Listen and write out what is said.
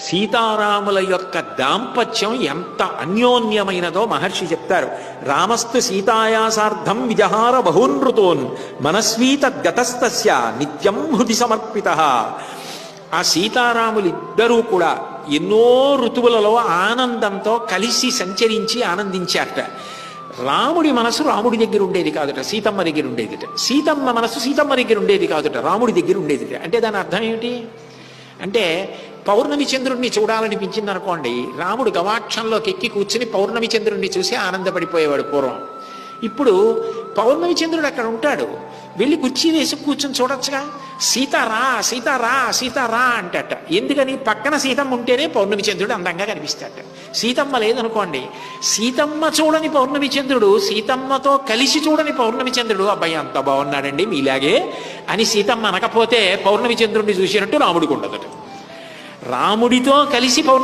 సీతారాముల యొక్క దాంపత్యం ఎంత అన్యోన్యమైనదో మహర్షి చెప్తారు. రామస్తు సీతాయాసార్థం విజహార బహూనృతోన్ మనస్వీత గతస్తస్య నిత్యం హృది సమర్పిత. ఆ సీతారాములిద్దరూ కూడా ఎన్నో ఋతువులలో ఆనందంతో కలిసి సంచరించి ఆనందించారట. రాముడి మనసు రాముడి దగ్గర ఉండేది కాదుట, సీతమ్మ దగ్గర ఉండేదిట. సీతమ్మ మనసు సీతమ్మ దగ్గర ఉండేది కాదుట, రాముడి దగ్గర ఉండేదిట. అంటే దాని అర్థం ఏమిటి అంటే, పౌర్ణమి చంద్రుడిని చూడాలనిపించింది అనుకోండి, రాముడు గవాక్షంలోకి ఎక్కి కూర్చుని పౌర్ణమి చంద్రుడిని చూసి ఆనందపడిపోయేవాడు పూర్వం. ఇప్పుడు పౌర్ణమి చంద్రుడు అక్కడ ఉంటాడు, వెళ్ళి కుర్చీ వేసి కూర్చొని చూడొచ్చుగా. సీతారా సీతారా సీతారా అంటట. ఎందుకని? పక్కన సీతమ్మ ఉంటేనే పౌర్ణమి చంద్రుడు అందంగా కనిపిస్తాడట. సీతమ్మ లేదనుకోండి, సీతమ్మ చూడని పౌర్ణమి చంద్రుడు, సీతమ్మతో కలిసి చూడని పౌర్ణమి చంద్రుడు, అబ్బాయి అంత బాగున్నాడండి మీలాగే అని సీతమ్మ అనకపోతే పౌర్ణమి చంద్రుడిని చూసినట్టు రాముడికి ఉండదట. రాముడితో కలిసి పౌర్ణమి